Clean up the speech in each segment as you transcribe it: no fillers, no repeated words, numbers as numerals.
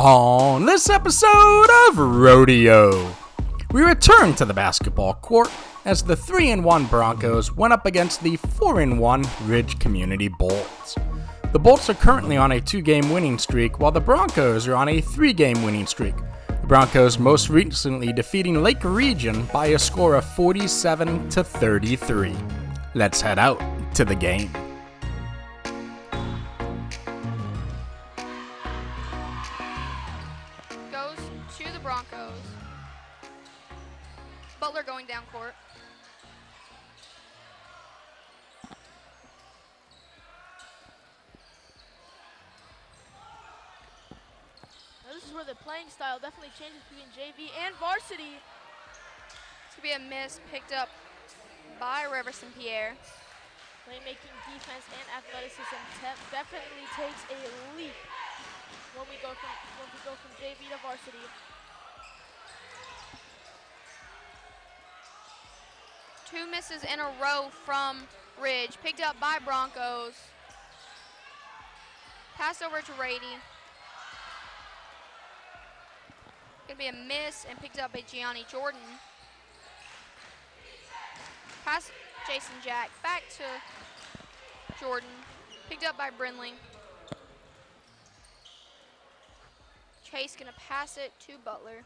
On this episode of Rodeo, we return to the basketball court as the 3-1 Broncos went up against the 4-1 Ridge Community Bolts. The Bolts are currently on a 2-game winning streak, while the Broncos are on a 3-game winning streak. The Broncos most recently defeating Lake Region by a score of 47-33. Let's head out to the game. Goes to the Broncos. Butler going down court. Now this is where the playing style definitely changes between JV and varsity. It's going to be a miss picked up by Reverson Pierre. Playmaking, defense, and athleticism definitely takes a leap when we go from JV to varsity. Two misses in a row from Ridge, picked up by Broncos. Pass over to Rady. Gonna be a miss and picked up by Gianni Jordan. Pass Jason Jack back to Jordan, picked up by Brinley. Chase gonna pass it to Butler.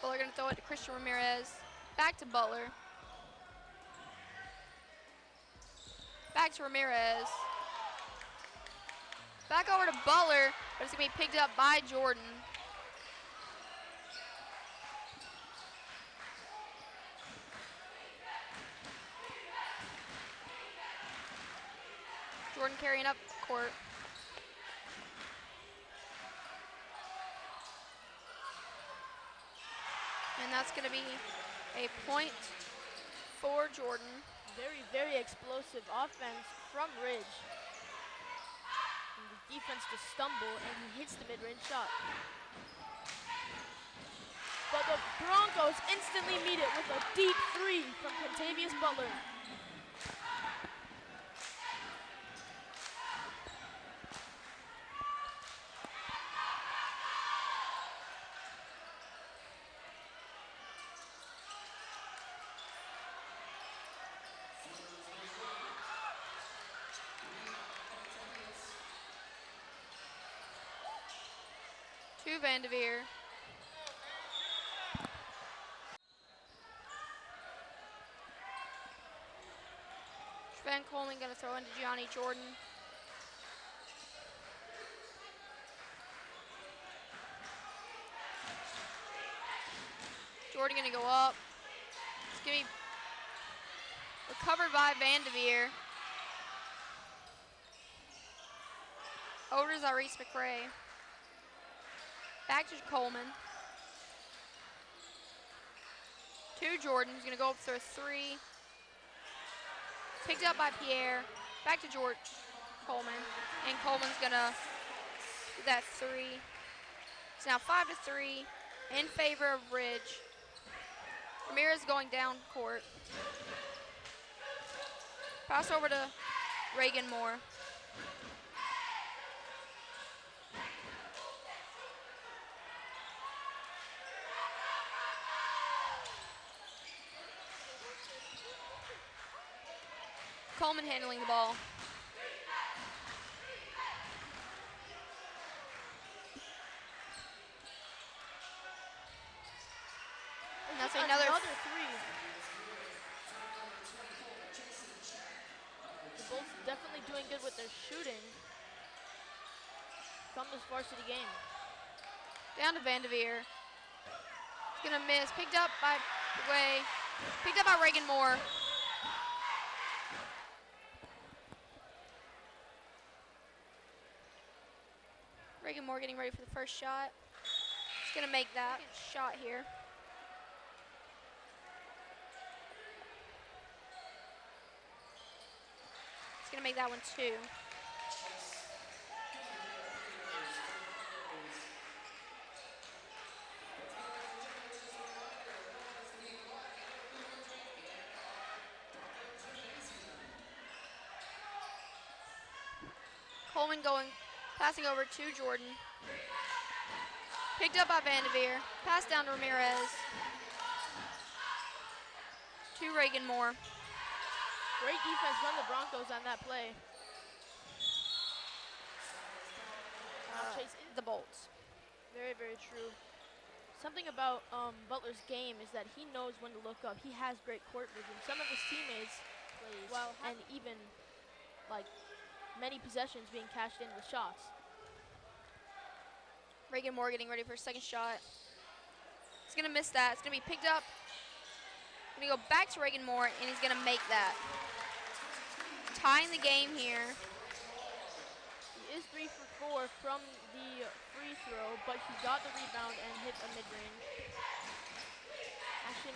Butler gonna throw it to Christian Ramirez. Back to Butler. Back to Ramirez. Back over to Butler, but it's gonna be picked up by Jordan. Jordan carrying up court. And that's going to be a point for Jordan. Very, very explosive offense from Ridge. And the defense to stumble, and he hits the mid-range shot. But the Broncos instantly meet it with a deep three from Contavious Butler. To Vanderveer. Van Coleman gonna throw into Gianni Jordan. Jordan gonna go up. It's gonna be recovered by Vanderveer. Over to Zyrese McRae. Back to Coleman. To Jordan, who's gonna go up for a three. Picked up by Pierre. Back to George Coleman. And Coleman's gonna do that three. It's now 5-3 in favor of Ridge. Ramirez going down court. Pass over to Reagan Moore. Coleman handling the ball. And that's another three. The Bolts definitely doing good with their shooting from this varsity game. Down to Vanderveer. He's gonna miss. Picked up by Reagan Moore. Reagan Moore getting ready for the first shot. He's gonna make that shot here. He's gonna make that one too. Coleman passing over to Jordan. Picked up by Vanderveer. Pass down to Ramirez. To Reagan Moore. Great defense from the Broncos on that play. Chase The Bolts. Very, very true. Something about Butler's game is that he knows when to look up. He has great court vision. Some of his teammates plays, and even like many possessions being cashed in with shots. Reagan Moore getting ready for his second shot. He's gonna miss that. It's gonna be picked up. Gonna go back to Reagan Moore, and he's gonna make that. Tying the game here. He is 3 for 4 from the free throw, but he got the rebound and hit a mid-range.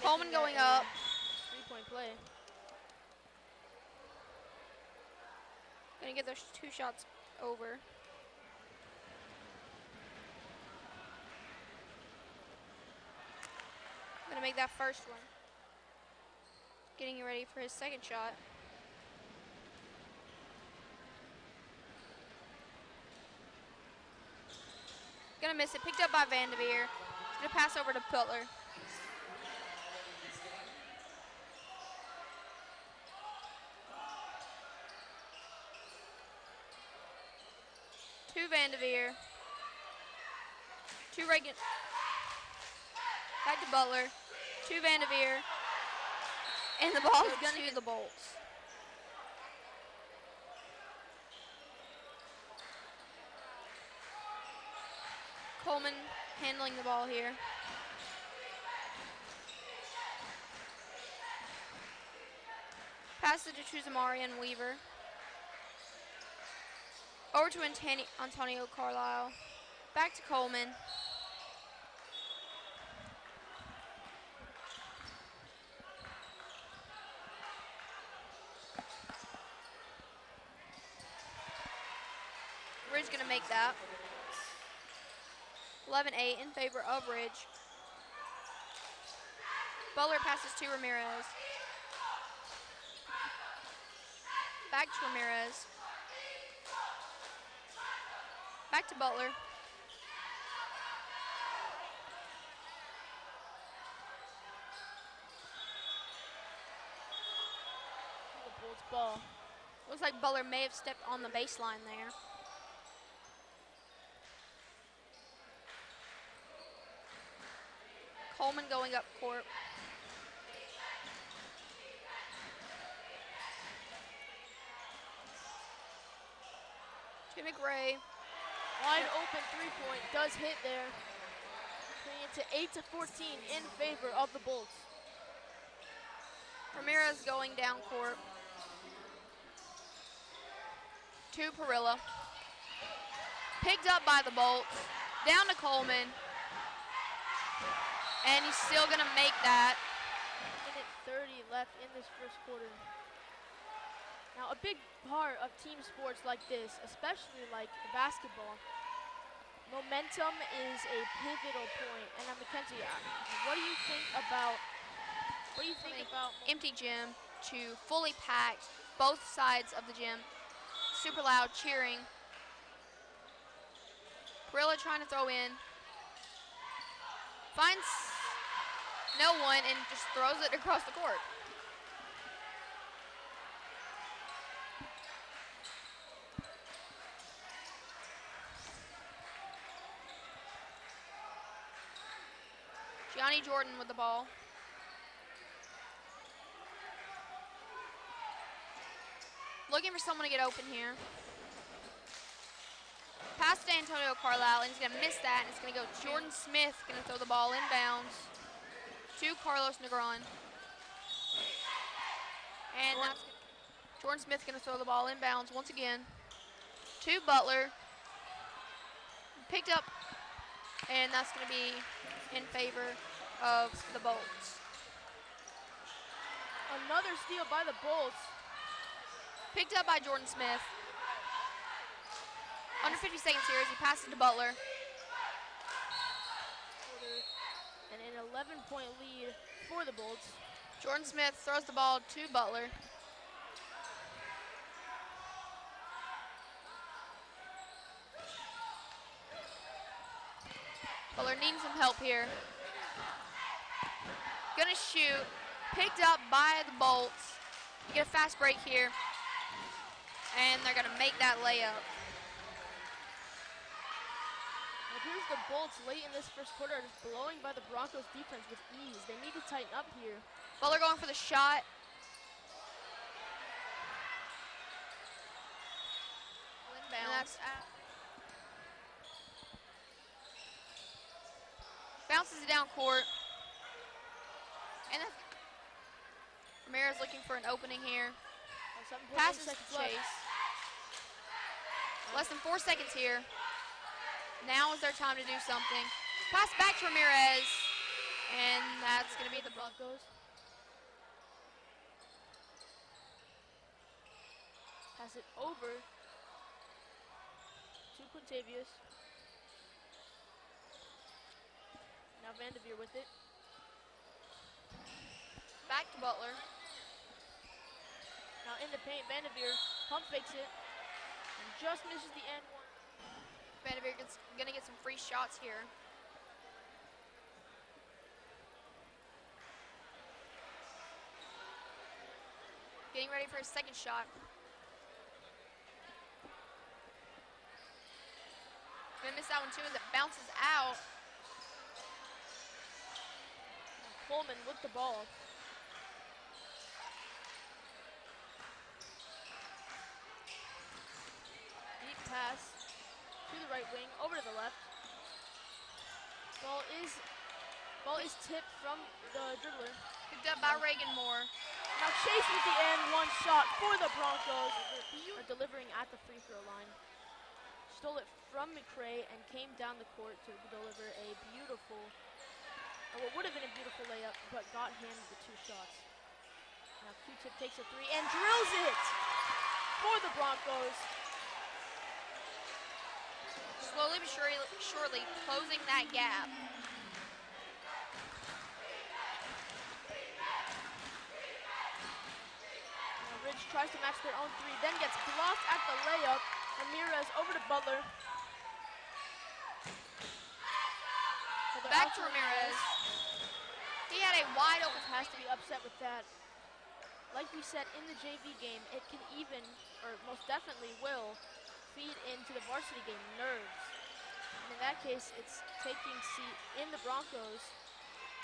Coleman going up. 3-point play. Gonna get those 2 shots over. Gonna make that first one. Getting ready for his second shot. Gonna miss it. Picked up by Vanderveer. He's gonna pass over to Butler. To Vanderveer. To Reagan. Back to Butler. To Vanderveer. And the ball is to the Bolts. Coleman handling the ball here. Pass it to Chuzamari and Weaver. Over to Antonio Carlisle. Back to Coleman. Ridge gonna make that. 11-8 in favor of Ridge. Butler passes to Ramirez. Back to Ramirez. Back to Butler. The Bolts ball. Looks like Butler may have stepped on the baseline there. Coleman going up court. To McRae. Wide open 3-point does hit there. Putting it to 8-14 in favor of the Bolts. Ramirez going down court. To Parilla. Picked up by the Bolts. Down to Coleman. And he's still going to make that. Minute 30 left in this first quarter. Now, a big part of team sports like this, especially like basketball, momentum is a pivotal point. And Mackenzie, what do you think about empty gym to fully packed, both sides of the gym, super loud cheering. Parilla trying to throw in. Finds no one and just throws it across the court. Gianni Jordan with the ball. Looking for someone to get open here. Pass to Antonio Carlisle, and he's going to miss that, and it's going to go Jordan Smith, going to throw the ball inbounds to Carlos Negron. And that's Jordan Smith going to throw the ball inbounds once again to Butler. Picked up, and that's going to be in favor of the Bolts. Another steal by the Bolts. Picked up by Jordan Smith. Under 50 seconds here as he passes to Butler. And an 11-point lead for the Bolts. Jordan Smith throws the ball to Butler. Butler needing some help here. Gonna shoot. Picked up by the Bolts. Get a fast break here. And they're gonna make that layup. It appears the Bolts late in this first quarter are just blowing by the Broncos defense with ease. They need to tighten up here. Butler going for the shot. And that's out. Bounces it down court. And Ramirez looking for an opening here. Passes to Chase. Less than 4 seconds here. Now is their time to do something. Pass back to Ramirez. And that's going to be the Broncos. Pass it over to Quintavious. Now Vanderveer with it. Back to Butler. Now in the paint, Vanderveer pump fakes it and just misses the end one. Vanderveer gonna get some free shots here. Getting ready for his second shot. Gonna miss that one too as it bounces out. Coleman with the ball. Deep pass to the right wing, over to the left. Ball is tipped from the dribbler. Picked up by Reagan Moore. Now Chase with the end one shot for the Broncos. Are delivering at the free throw line. Stole it from McCray and came down the court to deliver a beautiful, or what would have been a beautiful layup, but got handed the two shots. Now Q-Tip takes a three and drills it for the Broncos. Slowly but surely closing that gap. Now Ridge tries to match their own three, then gets blocked at the layup. Ramirez over to Butler. Back to Ramirez. He had a wide open. Has to be upset with that. Like we said in the JV game, it can even, or most definitely will, feed into the varsity game, nerves. And in that case, it's taking seat in the Broncos.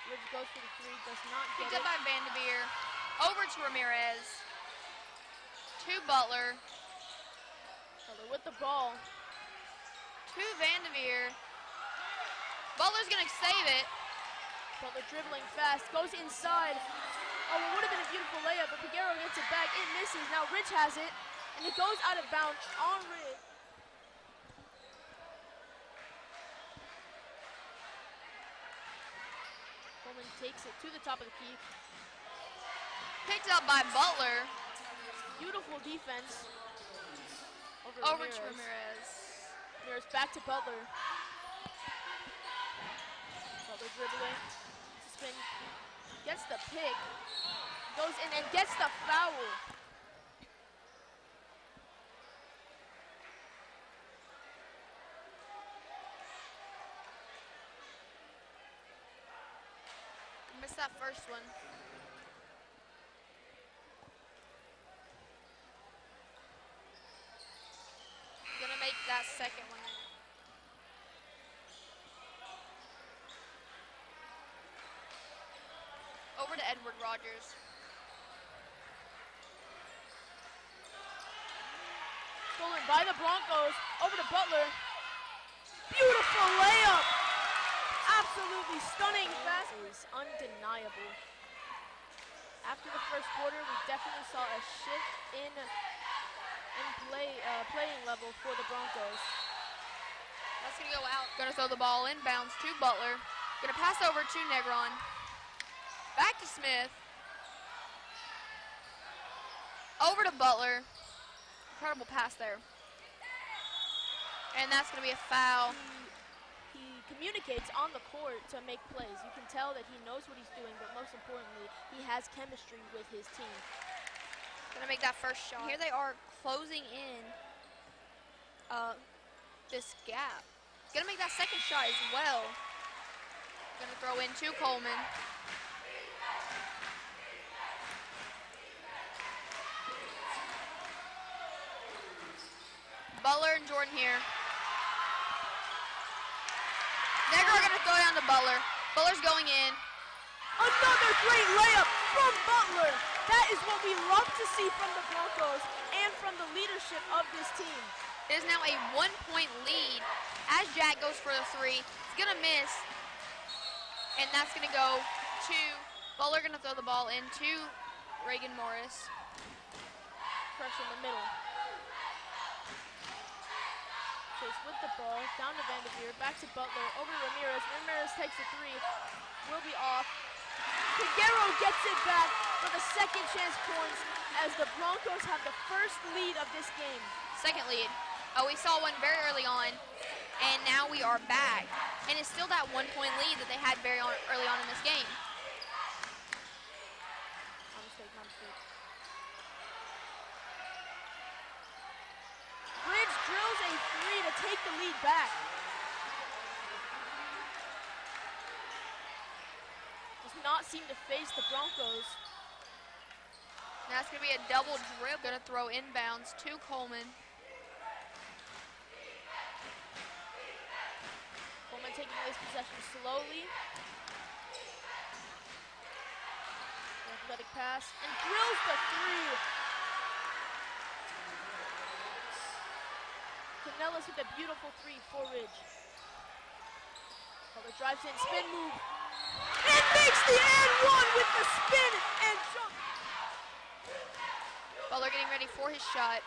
Ridge goes for the three, does not get Picked it. up by Vanderveer. Over to Ramirez. To Butler. Butler with the ball. To Vanderveer. Butler's gonna save it. Butler dribbling fast, goes inside. Oh, it would have been a beautiful layup, but Figueroa gets it back. It misses. Now Ridge has it, and it goes out of bounds on Ridge. Coleman takes it to the top of the key. Picked up by Butler. Beautiful defense. Over to Ramirez. Ramirez back to Butler. Butler dribbling. Spin. Gets the pick. Goes in and gets the foul. Missed that first one. Gonna make that second one. Over to Edward Rogers. Stolen by the Broncos. Over to Butler. Beautiful layup. Absolutely stunning pass. Is undeniable. After the first quarter, we definitely saw a shift in playing level for the Broncos. That's gonna go out. Gonna throw the ball inbounds to Butler. Gonna pass over to Negron. Back to Smith. Over to Butler. Incredible pass there. And that's gonna be a foul. He communicates on the court to make plays. You can tell that he knows what he's doing, but most importantly, he has chemistry with his team. Gonna make that first shot. Here they are closing in this gap. Gonna make that second shot as well. Gonna throw in to Coleman. Butler and Jordan here. They're gonna throw down to Butler. Butler's going in. Another great layup from Butler. That is what we love to see from the Broncos and from the leadership of this team. It is now a 1-point lead as Jack goes for the three. He's gonna miss, and that's gonna go to Butler. Gonna throw the ball into Reagan Morris. Pressure in the middle. Chase with the ball, down to Vanderveer, back to Butler, over to Ramirez. Ramirez takes a three, will be off. Figueroa gets it back for the second chance points as the Broncos have the first lead of this game. Second lead. Oh, we saw one very early on, and now we are back. And it's still that 1-point lead that they had very early on in this game. My mistake. Ridge drills a three to take the lead back. Does not seem to face the Broncos. Now it's gonna be a double dribble. Gonna throw inbounds to Coleman. Coleman taking this possession slowly. Athletic pass and drills the three. Canellis with a beautiful three for Ridge. Butler drives in, spin move. And makes the and one with the spin and jump. Butler getting ready for his shot.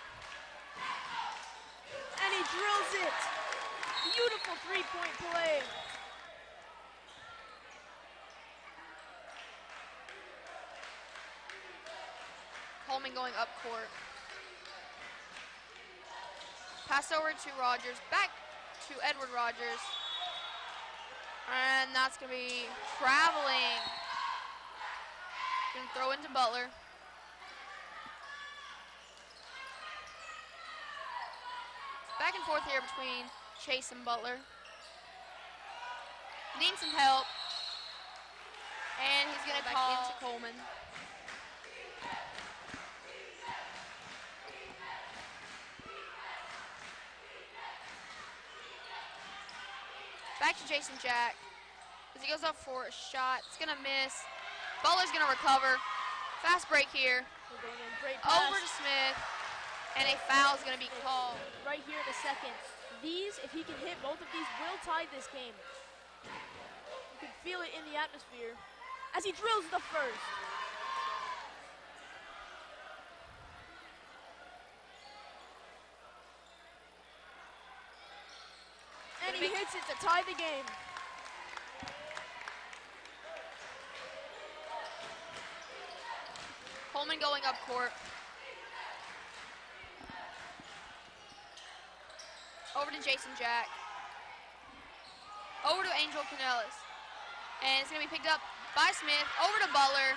And he drills it. Beautiful three-point play. Coleman going up court. Pass over to Rogers, back to Edward Rogers. And that's gonna be traveling. Gonna throw into Butler. Back and forth here between Chase and Butler. Needing some help. And he's gonna call into Coleman. Back to Jason Jack, as he goes up for a shot. It's gonna miss. Butler's gonna recover. Fast break here. We're going in. Great pass. Over to Smith, and a foul is gonna be called. Right here in the second. These, if he can hit both of these, will tie this game. You can feel it in the atmosphere as he drills the first. And he hits it to tie the game. Coleman going up court. Over to Jason Jack. Over to Angel Canellis. And it's going to be picked up by Smith. Over to Butler.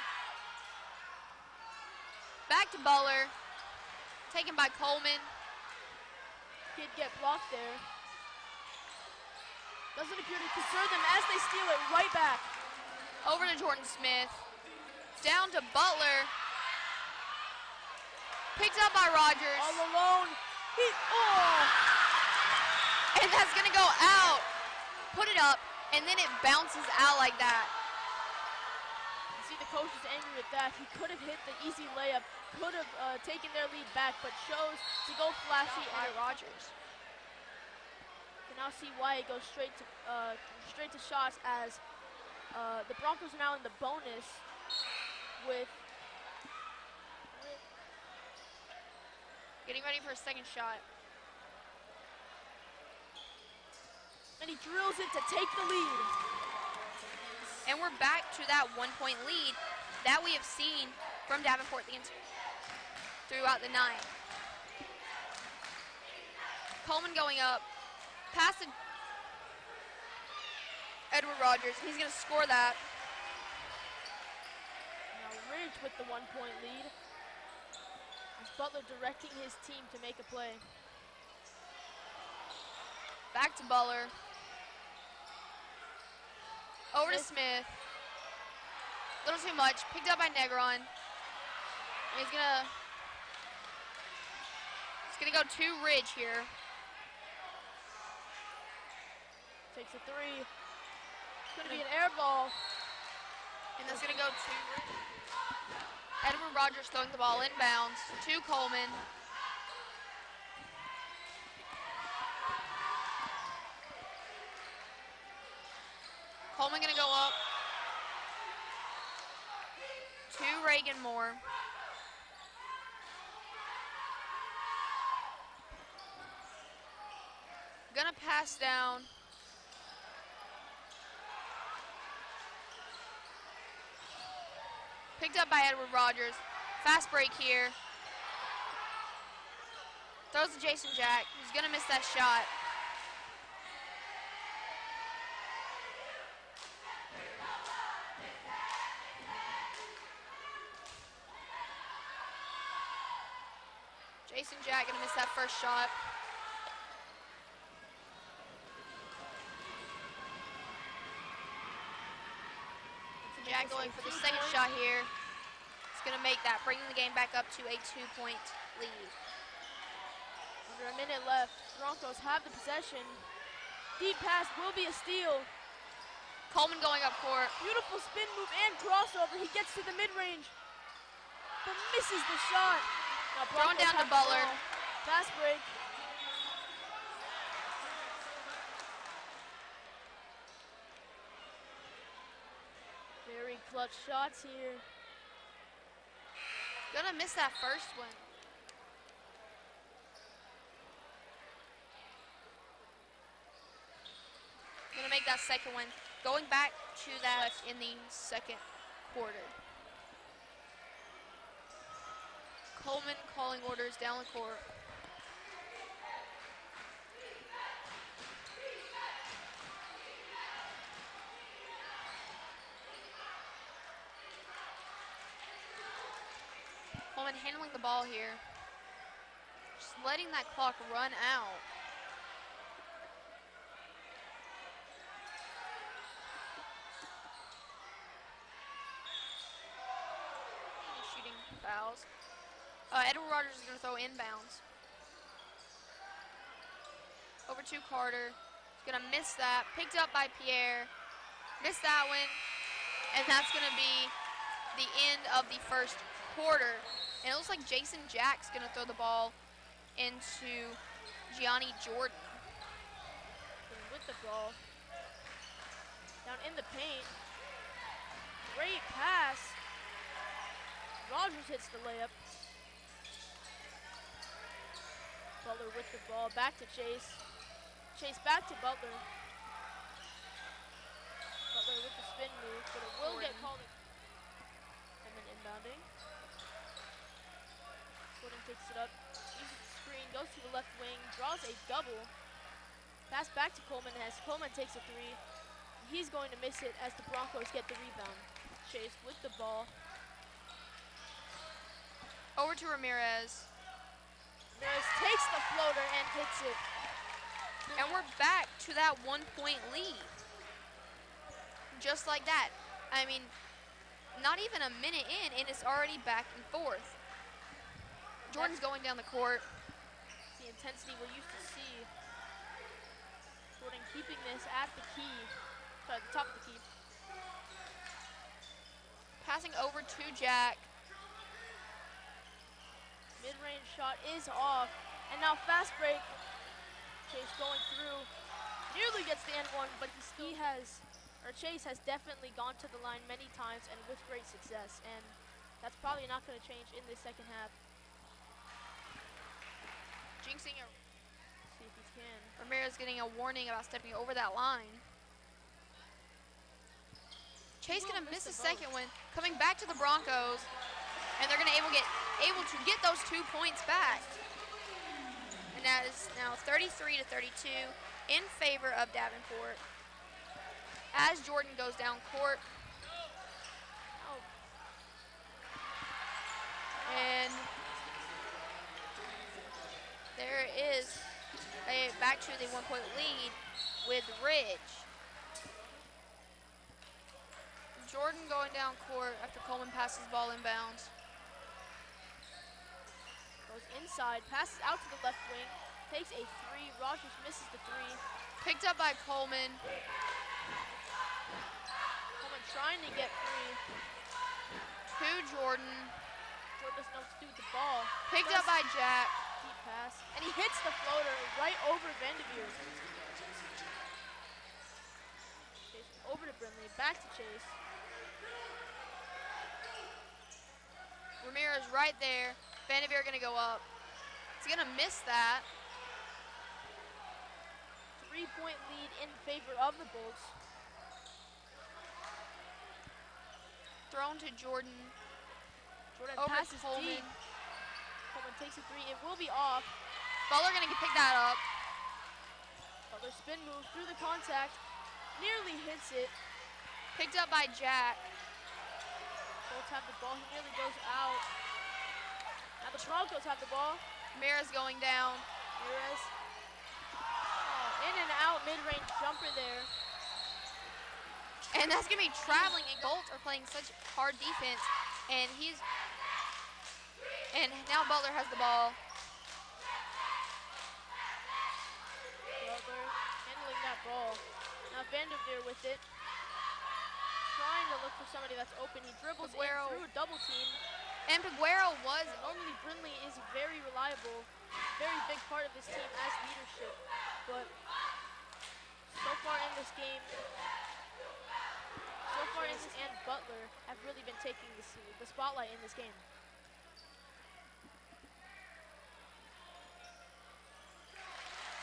Back to Butler. Taken by Coleman. Kid get blocked there. Doesn't appear to concern them as they steal it right back. Over to Jordan Smith. Down to Butler. Picked up by Rogers. All alone. And that's gonna go out. Put it up, and then it bounces out like that. You see the coach is angry with that. He could have hit the easy layup, could have taken their lead back, but chose to go flashy By and Rogers. You can now see why it goes straight to shots as the Broncos are now in the bonus with Getting ready for a second shot. and he drills it to take the lead. And we're back to that 1-point lead that we have seen from Davenport throughout the night. Coleman going up, pass to Edward Rogers. He's going to score that. Now Ridge with the 1-point lead. As Butler directing his team to make a play. Back to Butler. Over to Smith. A little too much. Picked up by Negron. And he's gonna go to Ridge here. Takes a three. It's gonna be an air ball. And that's gonna go to Ridge. Edward Rogers throwing the ball inbounds to Coleman. Coleman gonna go up to Reagan Moore. Gonna pass down. Picked up by Edward Rogers. Fast break here. Throws to Jason Jack, who's gonna miss that shot. Jason Jack gonna miss that first shot. Jack going for the second shot here. He's gonna make that, bringing the game back up to a 2-point lead. Under a minute left, Broncos have the possession. Deep pass will be a steal. Coleman going up court. Beautiful spin move and crossover. He gets to the mid-range, but misses the shot. Now Thrown down to have the Butler. ball. Fast break. Very clutch shots here. Gonna miss that first one. Gonna make that second one. Going back to that in the second quarter. Coleman calling orders down the court. Coleman handling the ball here. Just letting that clock run out. He's shooting fouls. Edward Rogers is going to throw inbounds. Over to Carter. He's going to miss that. Picked up by Pierre. Missed that one. And that's going to be the end of the first quarter. And it looks like Jason Jack's going to throw the ball into Gianni Jordan. With the ball. Down in the paint. Great pass. Rogers hits the layup. Butler with the ball. Back to Chase. Chase back to Butler. Butler with the spin move, but it will get called. And then inbounding. Jordan picks it up, uses the screen, goes to the left wing, draws a double. Pass back to Coleman as Coleman takes a three. He's going to miss it as the Broncos get the rebound. Chase with the ball. Over to Ramirez. Ramirez takes the floater and hits it. And we're back to that 1-point lead. Just like that. I mean, not even a minute in, and it's already back and forth. Jordan's going down the court. The intensity we're used to see. Jordan keeping this at the key. Sorry, the top of the key. Passing over to Jack. Mid-range shot is off. And now fast break. Chase going through. Nearly gets the end one, but Chase has definitely gone to the line many times and with great success. And that's probably not going to change in the second half. Jinxing it. See if he can. Ramirez getting a warning about stepping over that line. Chase gonna miss the second one. Coming back to the Broncos, and they're gonna able to get those 2 points back. And that is now 33 to 32 in favor of Davenport. As Jordan goes down court. Oh. And there is back to the 1-point lead with Ridge. Jordan going down court after Coleman passes ball inbounds. Goes inside, passes out to the left wing, takes a three. Rogers misses the three. Picked up by Coleman. Coleman trying to get free. To Jordan. Jordan doesn't know what to do with the ball. Picked up by Jack. Deep pass. And he hits the floater right over Vanderveer. Chase over to Brindley. Back to Chase. Ramirez right there. Vanderveer gonna go up. He's gonna miss that. 3-point lead in favor of the Bolts. Thrown to Jordan. Jordan Over passes Coleman. deep. Coleman takes a three. It will be off. Butler gonna pick that up. Butler spin move through the contact. Nearly hits it. Picked up by Jack. Bolts have the ball. He nearly goes out. Now the Broncos have the ball. Ramirez going down. Ramirez. Oh, in and out mid-range jumper there. And that's gonna be traveling, and Bolts are playing such hard defense. And now Butler has the ball. Butler handling that ball. Now Vanderveer with it. Trying to look for somebody that's open. He dribbles in through a double team. And Peguero was. Normally Brindley is very reliable. Very big part of this team as leadership. But so far in this game, and Butler have really been taking the spotlight in this game.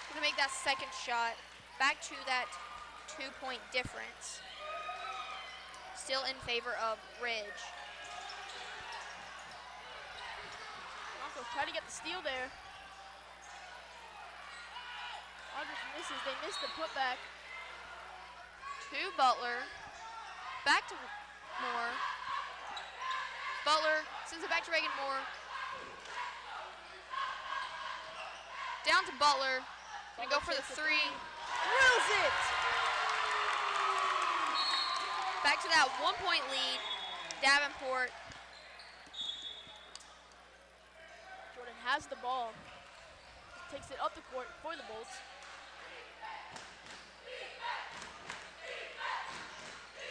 Gonna make that second shot. Back to that 2-point difference. Still in favor of Ridge. Broncos try to get the steal there. Rogers misses. They miss the putback. To Butler. Back to Moore. Butler sends it back to Reagan Moore. Down to Butler. Gonna go for the three. Drills it! Back to that 1-point lead. Davenport. Jordan has the ball. Takes it up the court for the Bolts.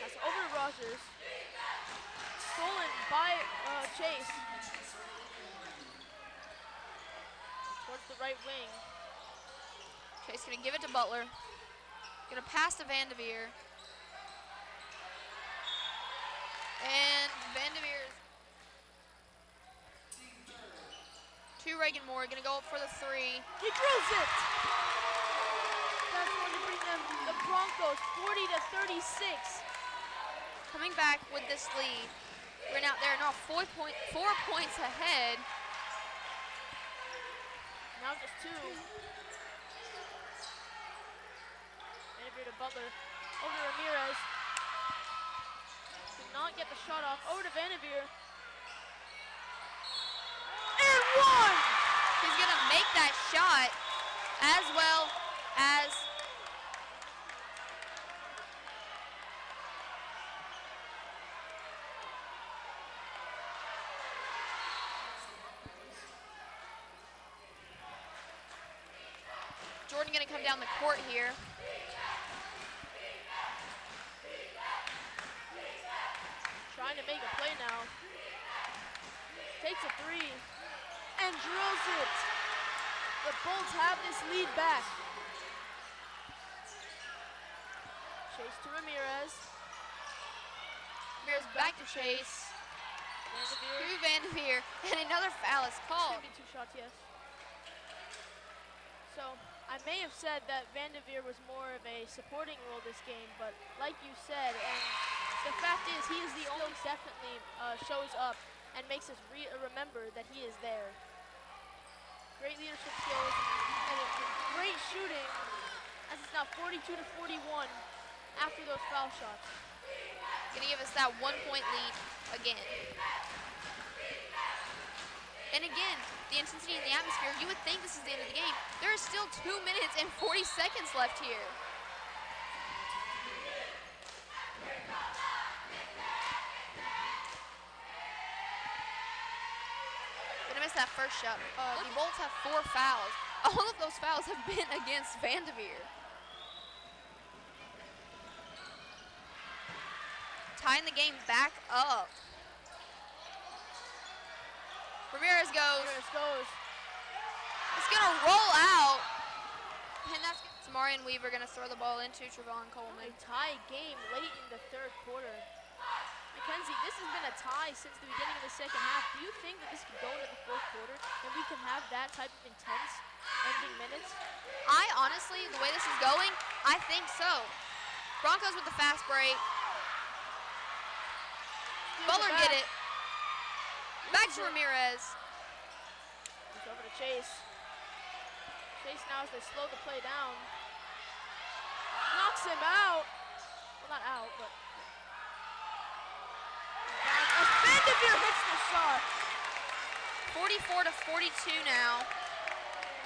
Pass it over to Rogers. Stolen by Chase. Towards the right wing. Chase gonna give it to Butler. Gonna pass to Vanderveer. And Vanderveer to Reagan Moore. Gonna go up for the three. He drills it! That's going to bring them the Broncos 40-36. Coming back with this lead. We're now they're now 4 points ahead. Now just two. Vanderveer to Butler. Over to Ramirez. Did not get the shot off. Over to Vanderveer. And one! He's gonna make that shot as well as Jordan gonna come down the court here. Trying to make a play now. Takes a three and drills it. The Bolts have this lead back. Chase to Ramirez. Ramirez back to Chase. Vanderveer. To Vanderveer. And another foul is called. Should be two shots, yes. So I may have said that Vanderveer was more of a supporting role this game, but like you said, and the fact is he is the only definitely shows up and makes us remember that he is there. Great leadership skills and great shooting, as it's now 42-41 after those foul shots. Gonna give us that 1-point lead again. And again, the intensity in the atmosphere, you would think this is the end of the game. There is still 2 minutes and 40 seconds left here. missed that first shot. The Bolts have 4 fouls. All of those fouls have been against Vanderveer. Tying the game back up. Ramirez goes. It's going to roll out. And that's Tamari and Weaver going to throw the ball into Trevon Coleman. A tie game late in the third quarter. Mackenzie, this has been a tie since the beginning of the second half. Do you think that this could go into the fourth quarter and we can have that type of intense ending minutes? I honestly, the way this is going, I think so. Broncos with the fast break. Butler get it. Back to Ramirez. It's over to Chase. Chase now as they slow the play down. Knocks him out. Well, not out, but. As Vanderveer hits the shot. 44-42 now.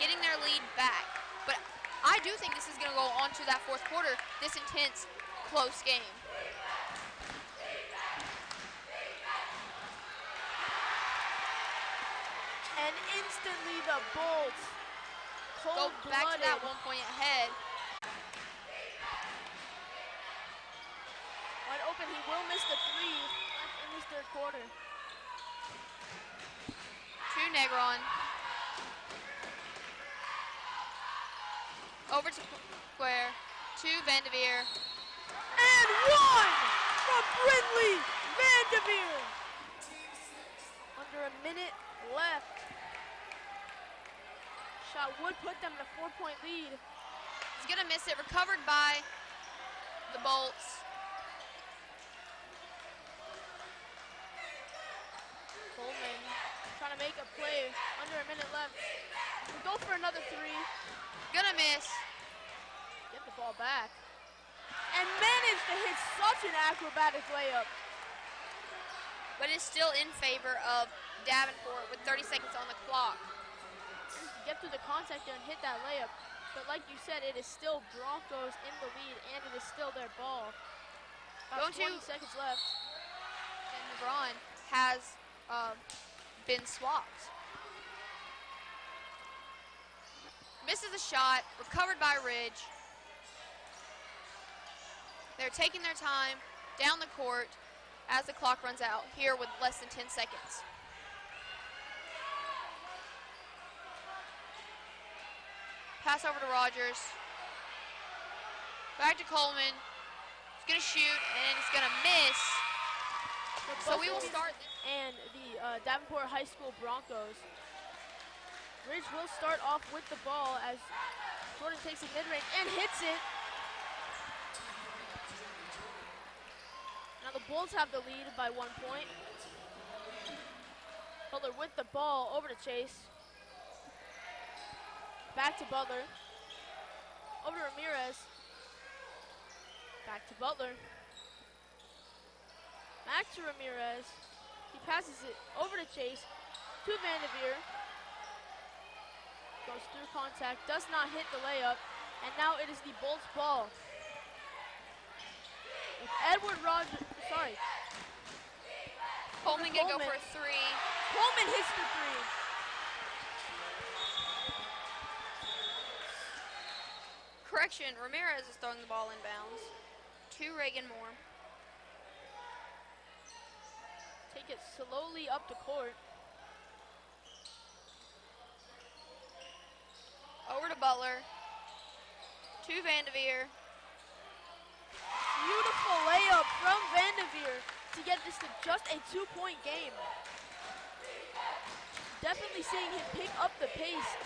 Getting their lead back. But I do think this is going to go on to that fourth quarter, this intense, close game. And instantly the Bolts go back to that 1 point ahead. Wide open, he will miss the 3 left in this third quarter. To Negron. Over to Square. To Vanderveer. And 1 from Brindley Vanderveer. Under a minute left. Shot would put them in a 4-point lead. He's gonna miss it, recovered by the Bolts. Coleman trying to make a play, under a minute left. We'll go for another 3. Gonna miss. Get the ball back. And managed to hit such an acrobatic layup. But it's still in favor of Davenport with 30 seconds on the clock. Get through the contact there and hit that layup. But like you said, it is still Broncos in the lead, and it is still their ball. About 20 seconds left. And LeBron has been swapped. Misses a shot, recovered by Ridge. They're taking their time down the court as the clock runs out here with less than 10 seconds. Pass over to Rogers. Back to Coleman. He's gonna shoot and he's gonna miss. So we will start. And the Davenport High School Broncos. Ridge will start off with the ball as Jordan takes a mid-range and hits it. Now the Bulls have the lead by 1 point. Butler with the ball over to Chase. Back to Butler. Over to Ramirez. Back to Butler. Back to Ramirez. He passes it over to Chase. To Vanderveer. Goes through contact. Does not hit the layup. And now it is the Bolts ball. With Edward Rogers. Sorry. Coleman gonna go for a 3. Coleman hits the 3. Correction, Ramirez is throwing the ball in bounds. To Reagan Moore. Take it slowly up the court. Over to Butler. To Vanderveer. Beautiful layup from Vanderveer to get this to just a 2-point game. Definitely seeing him pick up the pace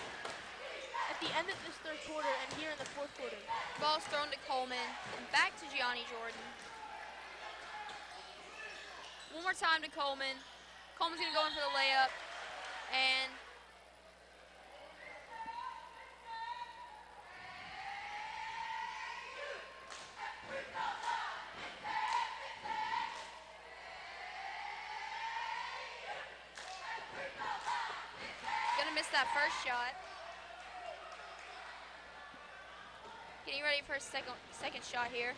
at the end of this third quarter and here in the fourth quarter. Ball's thrown to Coleman and back to Gianni Jordan. One more time to Coleman. Coleman's gonna go in for the layup and gonna miss that first shot. Getting ready for a second shot here.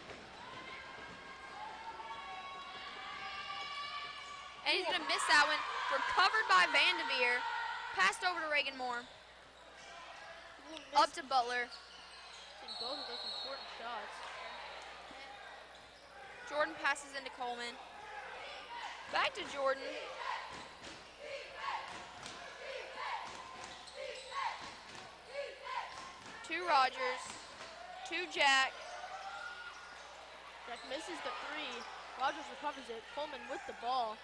And he's gonna miss that one. Recovered by Vanderveer. Passed over to Reagan Moore. Ooh, Up to Butler. missing both of those important shots. Jordan passes into Coleman. Back to Jordan. To Rogers. To Jack. Jack misses the three. Rogers recovers it. Coleman with the ball.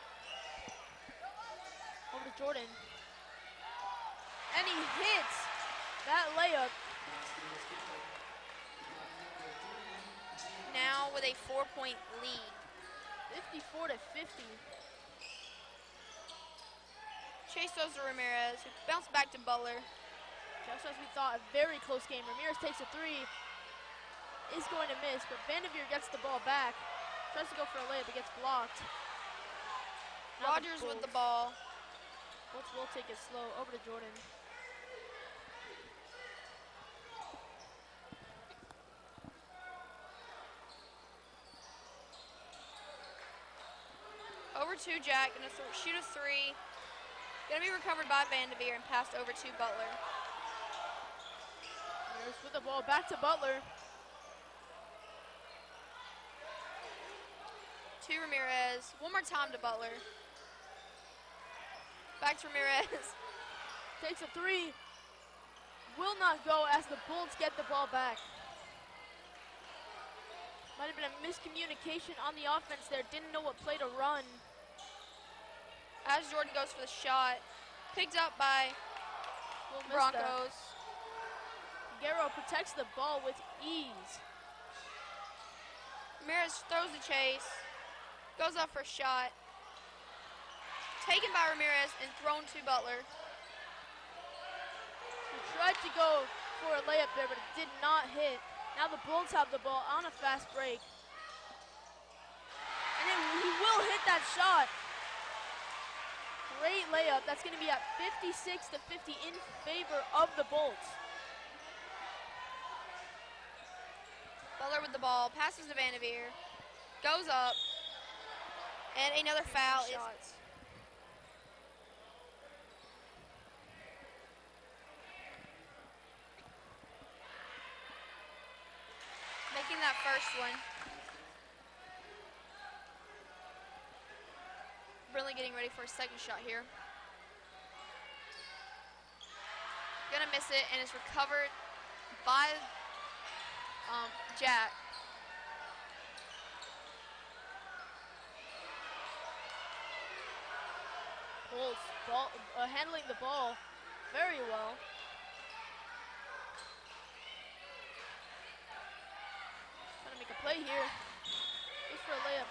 Over to Jordan. And he hits that layup. Now with a 4-point lead. 54 to 50. Chase throws to Ramirez, who bounced back to Butler. Just as we thought, a very close game. Ramirez takes a three. Is going to miss, but Vanderveer gets the ball back. Tries to go for a layup, but gets blocked. Now Rogers with the ball. Bolts will take it slow. Over to Jordan. Over to Jack, gonna shoot a three. Gonna be recovered by Vanderveer and passed over to Butler. Ramirez with the ball back to Butler. To Ramirez. One more time to Butler. Back to Ramirez. Takes a three. Will not go as the Bulls get the ball back. Might have been a miscommunication on the offense there. Didn't know what play to run. As Jordan goes for the shot. Picked up by Broncos. Guerrero protects the ball with ease. Ramirez throws the chase. Goes up for a shot. Taken by Ramirez and thrown to Butler. He tried to go for a layup there, but it did not hit. Now the Bulls have the ball on a fast break. And then he will hit that shot. Great layup. That's going to be at 56 to 50 in favor of the Bulls. Butler with the ball. Passes to Vanderveer. Goes up. And another foul is making that first one. Really getting ready for a second shot here. Gonna miss it, and it's recovered by Jack. Bulls handling the ball very well. Trying to make a play here. Goes for a layup.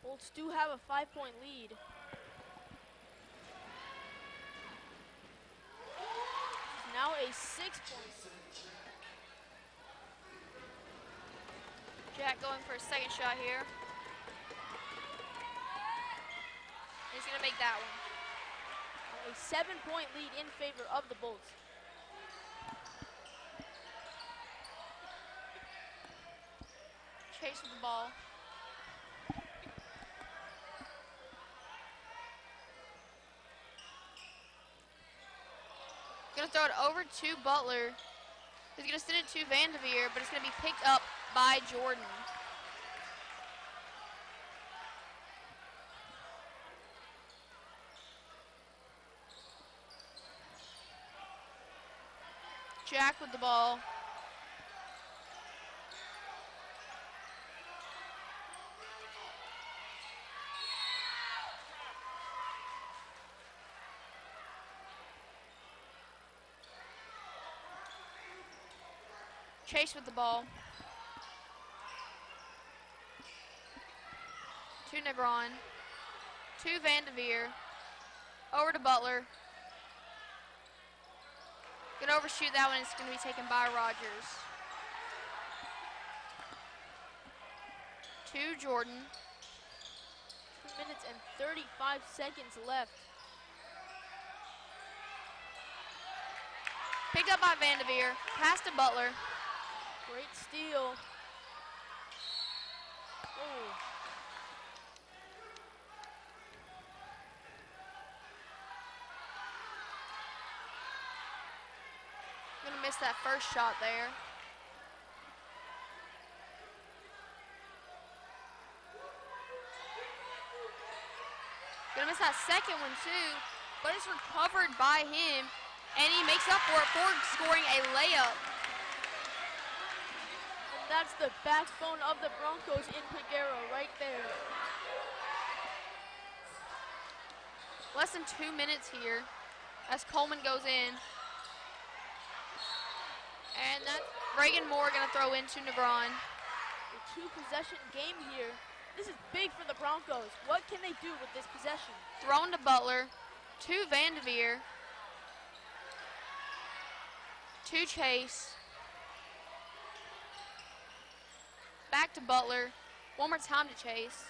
Bulls do have a 5-point lead. Now a 6-point. Jack going for a second shot here. He's gonna make that one. A 7-point lead in favor of the Bulls. Chase with the ball. Gonna throw it over to Butler. He's gonna send it to Vanderveer, but it's gonna be picked up by Jordan. Jack with the ball. Chase with the ball. To Negron. To Vanderveer. Over to Butler. Gonna overshoot that one. It's gonna be taken by Rogers. To Jordan. 2 minutes and 35 seconds left. Picked up by Vanderveer. Pass to Butler. Great steal. Oh. miss that first shot there. Gonna miss that second one too, but it's recovered by him, and he makes up for it for scoring a layup. And that's the backbone of the Broncos in Peguero right there. Less than 2 minutes here as Coleman goes in. And that's Reagan Moore gonna throw into Negron. A 2-possession game here. This is big for the Broncos. What can they do with this possession? Thrown to Butler, to Vanderveer, to Chase. Back to Butler. One more time to Chase.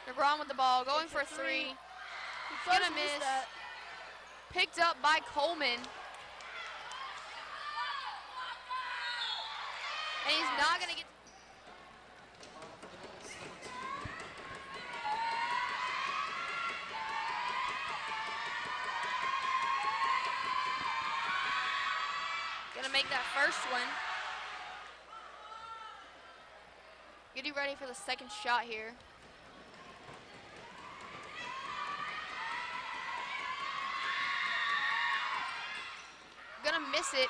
Negron with the ball, going for a three. He's Gonna miss. that. Picked up by Coleman. And he's not gonna get. Gonna make that first one. Getting ready for the second shot here. Gonna miss it.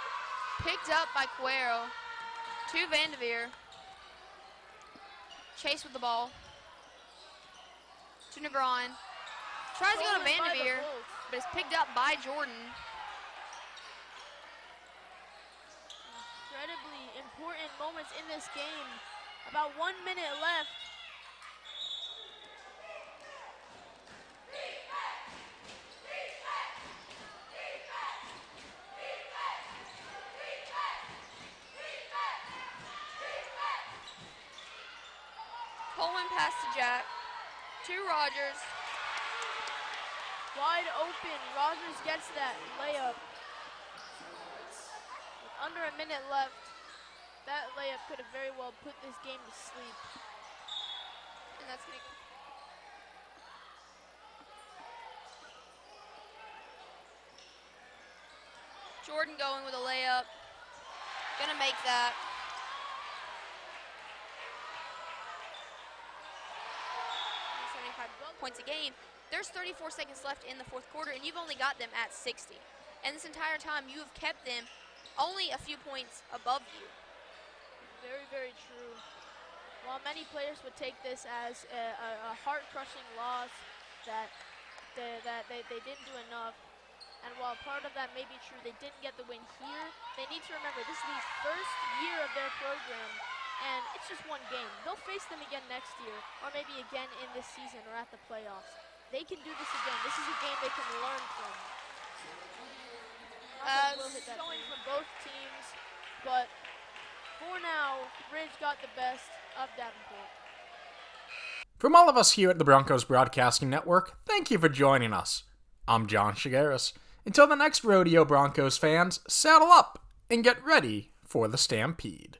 Picked up by Cuero. To Vanderveer. Chase with the ball. To Negron. Tries to go to Vanderveer, but it's picked up by Jordan. Incredibly important moments in this game. About 1 minute left. Coleman pass to Jack. To Rogers. Wide open. Rogers gets that layup. With under a minute left, that layup could have very well put this game to sleep. And that's going to go. Jordan going with a layup. Gonna make that. 75 points a game. There's 34 seconds left in the fourth quarter, and you've only got them at 60. And this entire time, you have kept them only a few points above you. Very, very true. While many players would take this as a heart-crushing loss, that they didn't do enough, and while part of that may be true, they didn't get the win here, they need to remember this is the first year of their program, and it's just one game. They'll face them again next year, or maybe again in this season or at the playoffs. They can do this again. This is a game they can learn from. Showing from both teams, but for now, Ridge got the best of Davenport. From all of us here at the Broncos Broadcasting Network, thank you for joining us. I'm John Shigaris. Until the next rodeo, Broncos fans, saddle up and get ready for the Stampede.